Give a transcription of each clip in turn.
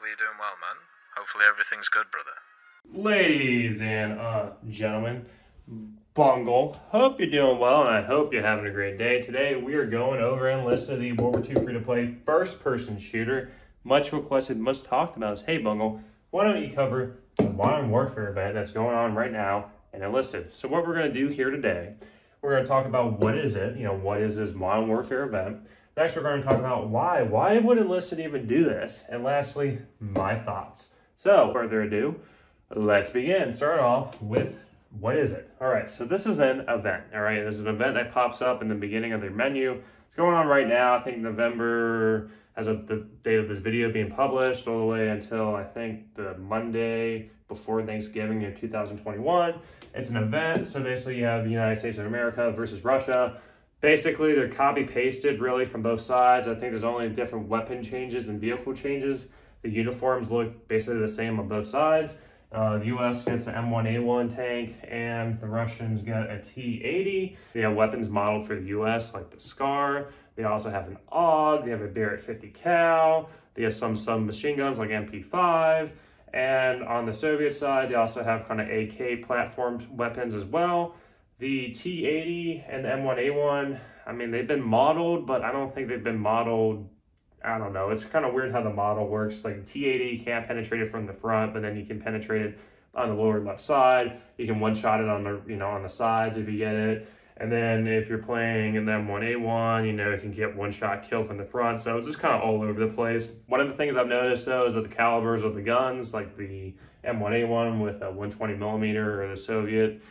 Hopefully you're doing well, man. Hopefully everything's good, brother. Ladies and gentlemen, Bungle, hope you're doing well, and I hope you're having a great day. Today we are going over Enlisted, the World War II free-to-play first-person shooter. Much requested, much talked about is, hey Bungle, why don't you cover the Modern Warfare event that's going on right now in Enlisted? So what we're going to do here today, we're going to talk about what is it, what is this Modern Warfare event. Next, we're going to talk about why would Enlisted even do this? And lastly, my thoughts. So, further ado, let's begin. Start off with, what is it? All right, so this is an event, all right? This is an event that pops up in the beginning of their menu. It's going on right now, I think November, as of the date of this video being published, all the way until, I think, the Monday before Thanksgiving in 2021. It's an event, so basically you have the United States of America versus Russia. Basically, they're copy-pasted, really, from both sides. I think there's only different weapon changes and vehicle changes. The uniforms look basically the same on both sides. The U.S. gets the M1A1 tank, and the Russians get a T-80. They have weapons modeled for the U.S., like the SCAR. They also have an AUG. They have a Barrett 50 cal. They have some submachine guns like MP5. And on the Soviet side, they also have kind of AK platform weapons as well. The T-80 and the M1A1, I mean, they've been modeled, but I don't think they've been modeled, I don't know. It's kind of weird how the model works. Like the T-80 can't penetrate it from the front, but then you can penetrate it on the lower left side. You can one-shot it on the, on the sides if you get it. And then if you're playing in the M1A1, you can get one-shot kill from the front. So it's just kind of all over the place. One of the things I've noticed, though, is that the calibers of the guns, like the M1A1 with a 120 millimeter or the Soviet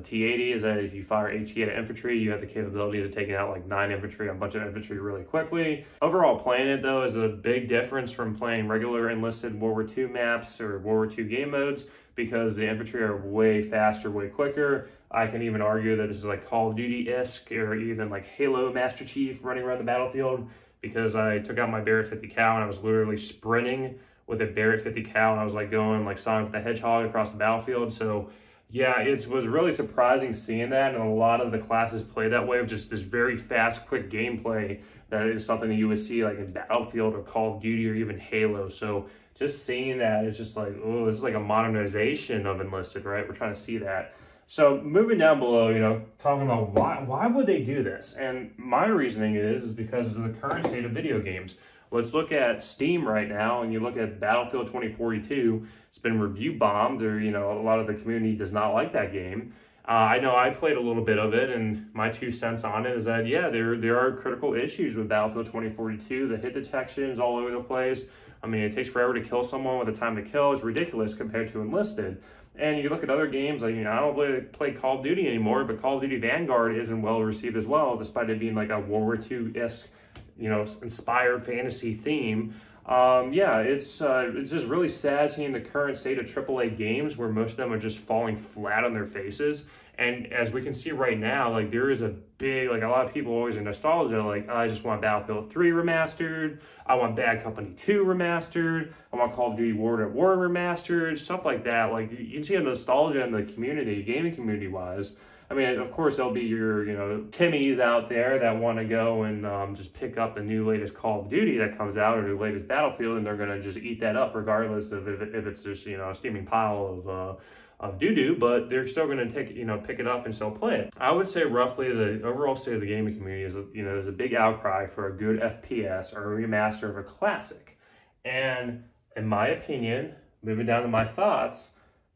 T-80, is that if you fire HE at infantry, you have the capability of taking out like 9 infantry, a bunch of infantry really quickly. Overall, playing it though is a big difference from playing regular Enlisted World War II maps or World War II game modes, because the infantry are way faster, way quicker. I can even argue that this is like Call of Duty-esque or even like Halo Master Chief running around the battlefield, because I took out my Barrett 50 cal and I was literally sprinting with a Barrett 50 cal and I was like going like Sonic the Hedgehog across the battlefield. So yeah, it was really surprising seeing that, and a lot of the classes play that way, of just this very fast, quick gameplay that is something that you would see like in Battlefield or Call of Duty or even Halo. So just seeing that, it's just like, oh, this is like a modernization of Enlisted, right? We're trying to see that. So moving down below, talking about why would they do this? And my reasoning is because of the current state of video games. Let's look at Steam right now, and you look at Battlefield 2042. It's been review bombed, or a lot of the community does not like that game. I know I played a little bit of it, and my 2 cents on it is that, yeah, there are critical issues with Battlefield 2042. The hit detection is all over the place. I mean, it takes forever to kill someone with the time to kill. It's ridiculous compared to Enlisted. And you look at other games, like, I don't play Call of Duty anymore, but Call of Duty Vanguard isn't well received as well, despite it being like a World War II-esque, inspired fantasy theme. Yeah, it's just really sad seeing the current state of AAA games, where most of them are just falling flat on their faces. And as we can see right now, like, there is a big, like, a lot of people always are nostalgia, like, I just want Battlefield 3 remastered, I want Bad Company 2 remastered, I want Call of Duty World at War remastered, stuff like that. Like, you can see the nostalgia in the community, gaming community-wise. I mean, of course, there'll be your, Timmies out there that want to go and just pick up the new latest Call of Duty that comes out, or the latest Battlefield, and they're going to just eat that up regardless of if it's just, a steaming pile of doo-doo, but they're still going to pick it up and still play it. I would say roughly the overall state of the gaming community is, there's a big outcry for a good FPS or a remaster of a classic. And in my opinion, moving down to my thoughts,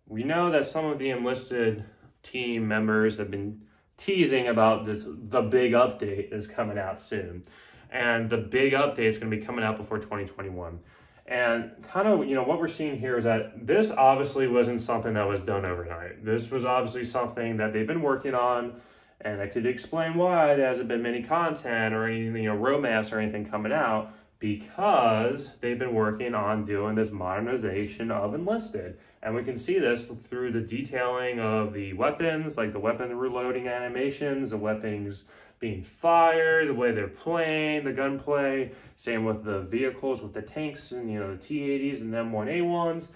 we know that some of the Enlisted team members have been teasing about the big update is coming out soon. And the big update is going to be coming out before 2021. And kind of, what we're seeing here is that this obviously wasn't something that was done overnight. This was obviously something that they've been working on, and I could explain why there hasn't been many content or any, roadmaps or anything coming out, because they've been working on doing this modernization of Enlisted. And we can see this through the detailing of the weapons, like the weapon reloading animations, the weapons being fired, the way they're playing, the gunplay. Same with the vehicles, with the tanks and, the T-80s and M1A1s.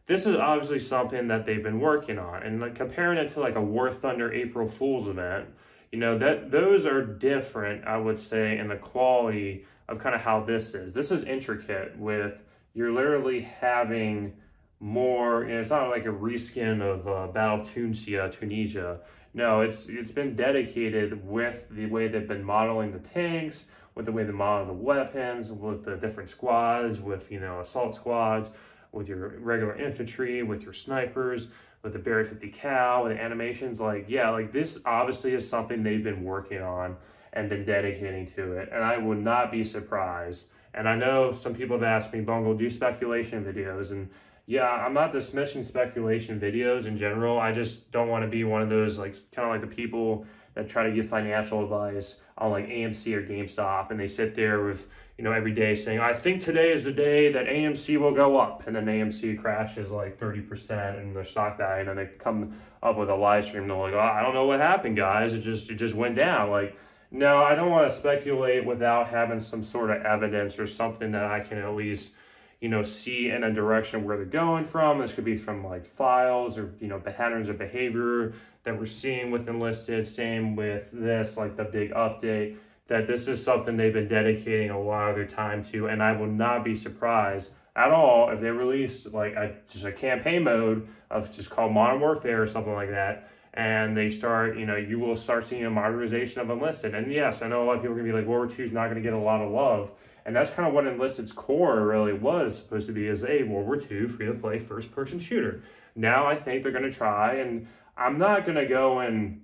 This is obviously something that they've been working on. And like comparing it to like a War Thunder April Fool's event, those are different, I would say, in the quality of kind of how this is. This is intricate with you're literally having more, and it's not like a reskin of Battle of Tunisia. No, it's been dedicated with the way they've been modeling the tanks, with the way they model the weapons, with the different squads, with, you know, assault squads, with your regular infantry, with your snipers, with the Barry 50 Cal, with the animations. Like, yeah, like this obviously is something they've been working on and been dedicating to it. And I would not be surprised. And I know some people have asked me, Bungle, do speculation videos. And yeah, I'm not dismissing speculation videos in general. I just don't want to be one of those, like, kind of like the people that try to give financial advice on like AMC or GameStop, and they sit there with, you know, every day saying, I think today is the day that AMC will go up, and then AMC crashes like 30% in their stock value, and then they come up with a live stream and they're like, oh, I don't know what happened, guys, it just went down. Like, no, I don't want to speculate without having some sort of evidence or something that I can at least, you know, see in a direction where they're going from. This could be from like files or, you know, patterns of behavior that we're seeing with Enlisted. Same with this, like the big update, that this is something they've been dedicating a lot of their time to. And I will not be surprised at all if they release like just a campaign mode of just called Modern Warfare or something like that. And they start, you know, you will start seeing a modernization of Enlisted. And yes, I know a lot of people are going to be like, World War II is not going to get a lot of love. And that's kind of what Enlisted's core really was supposed to be, as a World War II free-to-play first-person shooter. Now I think they're going to try, and I'm not going to go and,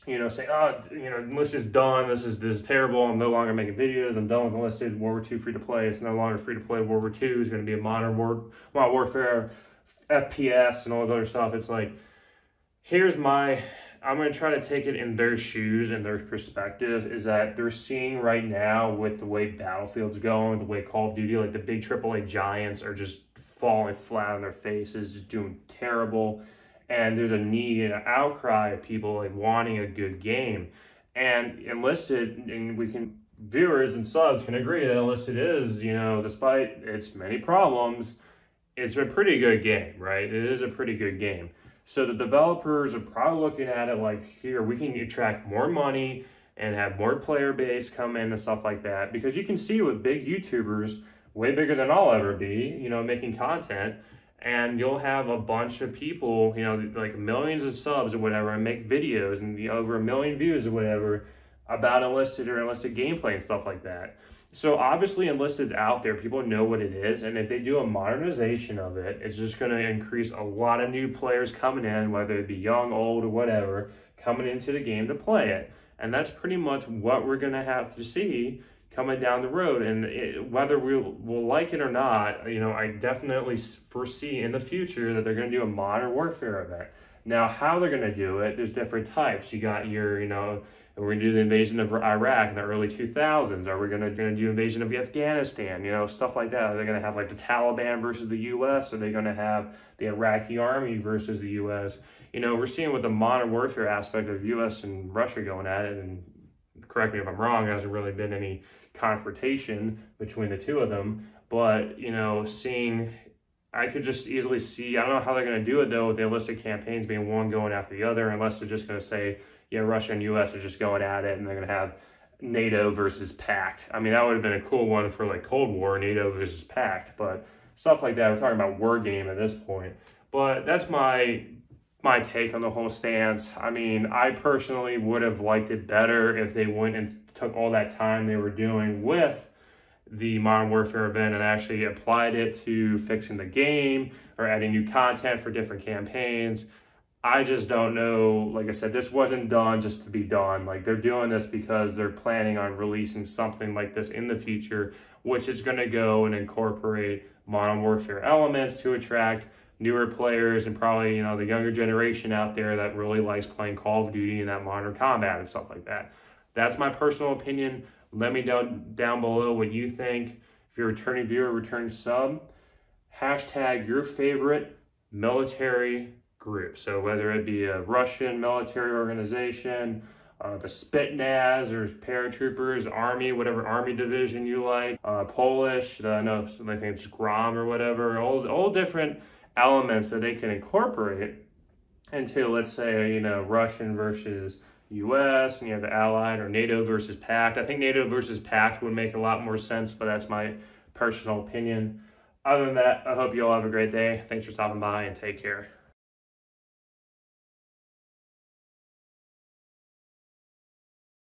you know, say, oh, you know, Enlisted's done, this is terrible, I'm no longer making videos, I'm done with Enlisted, World War II free-to-play, it's no longer free-to-play, World War II is going to be a modern warfare, FPS, and all that other stuff. It's like, I'm going to try to take it in their shoes and their perspective, is that they're seeing right now with the way Battlefield's going, the way Call of Duty, like the big AAA giants are just falling flat on their faces, just doing terrible. And there's a need and an outcry of people like wanting a good game. And Enlisted, and viewers and subs can agree that Enlisted is, you know, despite its many problems, it's a pretty good game, right? It is a pretty good game. So the developers are probably looking at it like, here, we can attract more money and have more player base come in and stuff like that. Because you can see with big YouTubers, way bigger than I'll ever be, you know, making content, and you'll have a bunch of people, you know, like millions of subs or whatever, and make videos and over 1 million views or whatever about Enlisted or Enlisted gameplay and stuff like that. So obviously Enlisted's out there, people know what it is, and if they do a modernization of it, it's just going to increase a lot of new players coming in, whether it be young, old, or whatever, coming into the game to play it. And that's pretty much what we're going to have to see coming down the road. And whether we'll like it or not, you know, I definitely foresee in the future that they're going to do a Modern Warfare event. Now, how they're going to do it, there's different types. You got your, you know, we're going to do the invasion of Iraq in the early 2000s. Are we going to do invasion of Afghanistan? You know, stuff like that. Are they going to have like the Taliban versus the U.S.? Are they going to have the Iraqi army versus the U.S.? You know, we're seeing with the Modern Warfare aspect of U.S. and Russia going at it, and correct me if I'm wrong, there hasn't really been any confrontation between the two of them. But, you know, I could just easily see, I don't know how they're going to do it though with the Enlisted campaigns being one going after the other, unless they're just going to say, yeah, Russia and US are just going at it, and they're going to have NATO versus Pact. I mean, that would have been a cool one for like Cold War, NATO versus Pact, but stuff like that. We're talking about war game at this point. But that's my take on the whole stance. I mean, I personally would have liked it better if they went and took all that time they were doing with the Modern Warfare event and actually applied it to fixing the game or adding new content for different campaigns. I just don't know. Like I said, this wasn't done just to be done. Like, they're doing this because they're planning on releasing something like this in the future, which is going to go and incorporate Modern Warfare elements to attract newer players and probably, you know, the younger generation out there that really likes playing Call of Duty and that modern combat and stuff like that. That's my personal opinion. Let me know down below what you think. If you're a returning viewer, returning sub, hashtag your favorite military group. So whether it be a Russian military organization, the Spetsnaz or paratroopers, army, whatever army division you like, Polish, I know I think it's Grom or whatever, all different elements that they can incorporate into, let's say, you know, Russian versus US, and you have the Allied, or NATO versus Pact. I think NATO versus Pact would make a lot more sense, but that's my personal opinion. Other than that, I hope you all have a great day. Thanks for stopping by and take care.